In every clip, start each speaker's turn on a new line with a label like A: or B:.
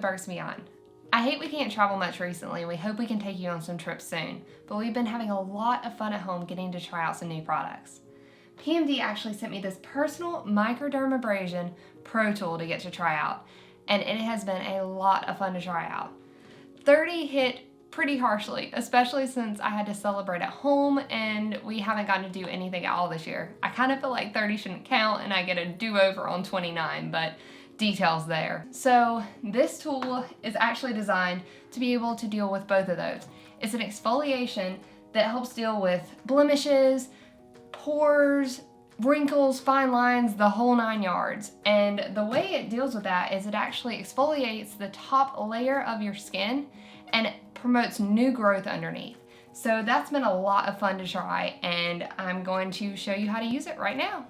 A: Berks and Beyond. I hate we can't travel much recently, and we hope we can take you on some trips soon, but we've been having a lot of fun at home getting to try out some new products. PMD actually sent me this Personal Microdermabrasion Pro tool to get to try out, and it has been a lot of fun to try out. 30 hit pretty harshly, especially since I had to celebrate at home and we haven't gotten to do anything at all this year. I kind of feel like 30 shouldn't count and I get a do-over on 29, but details there. So this tool is actually designed to be able to deal with both of those. It's an exfoliation that helps deal with blemishes, pores, wrinkles, fine lines, the whole 9 yards. And the way it deals with that is it actually exfoliates the top layer of your skin and it promotes new growth underneath. So that's been a lot of fun to try, and I'm going to show you how to use it right now.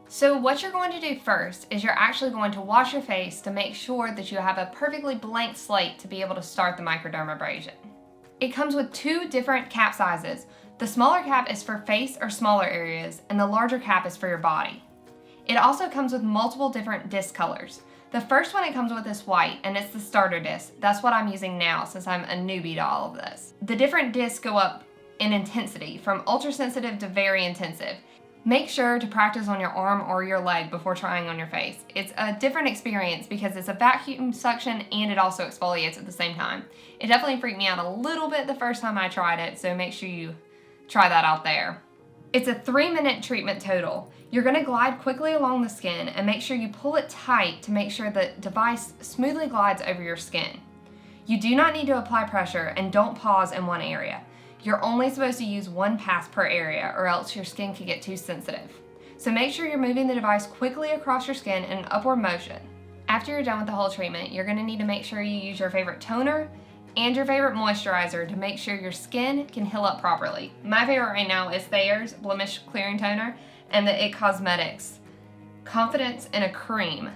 A: So what you're going to do first is you're actually going to wash your face to make sure that you have a perfectly blank slate to be able to start the microdermabrasion. It comes with 2 different cap sizes. The smaller cap is for face or smaller areas, and the larger cap is for your body. It also comes with multiple different disc colors. The first one it comes with is white, and it's the starter disc. That's what I'm using now since I'm a newbie to all of this. The different discs go up in intensity, from ultra sensitive to very intensive. Make sure to practice on your arm or your leg before trying on your face. It's a different experience because it's a vacuum suction and it also exfoliates at the same time. It definitely freaked me out a little bit the first time I tried it, so make sure you try that out there. It's a 3-minute treatment total. You're going to glide quickly along the skin and make sure you pull it tight to make sure the device smoothly glides over your skin. You do not need to apply pressure and don't pause in one area. You're only supposed to use 1 pass per area or else your skin could get too sensitive. So make sure you're moving the device quickly across your skin in an upward motion. After you're done with the whole treatment, you're going to need to make sure you use your favorite toner and your favorite moisturizer to make sure your skin can heal up properly. My favorite right now is Thayer's Blemish Clearing Toner and the It Cosmetics Confidence in a Cream.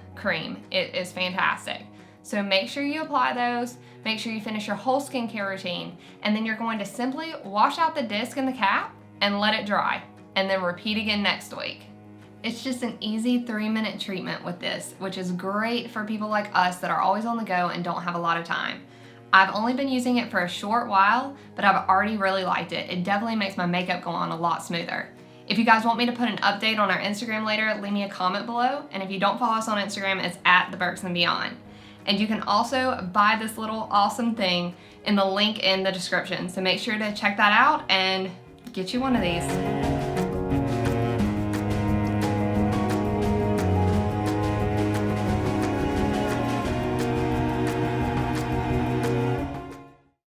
A: It is fantastic. So make sure you apply those, make sure you finish your whole skincare routine, and then you're going to simply wash out the disc and the cap and let it dry, and then repeat again next week. It's just an easy 3-minute treatment with this, which is great for people like us that are always on the go and don't have a lot of time. I've only been using it for a short while, but I've already really liked it. It definitely makes my makeup go on a lot smoother. If you guys want me to put an update on our Instagram later, leave me a comment below, and if you don't follow us on Instagram, it's @theberksandbeyond. And you can also buy this little awesome thing in the link in the description. So make sure to check that out and get you one of these.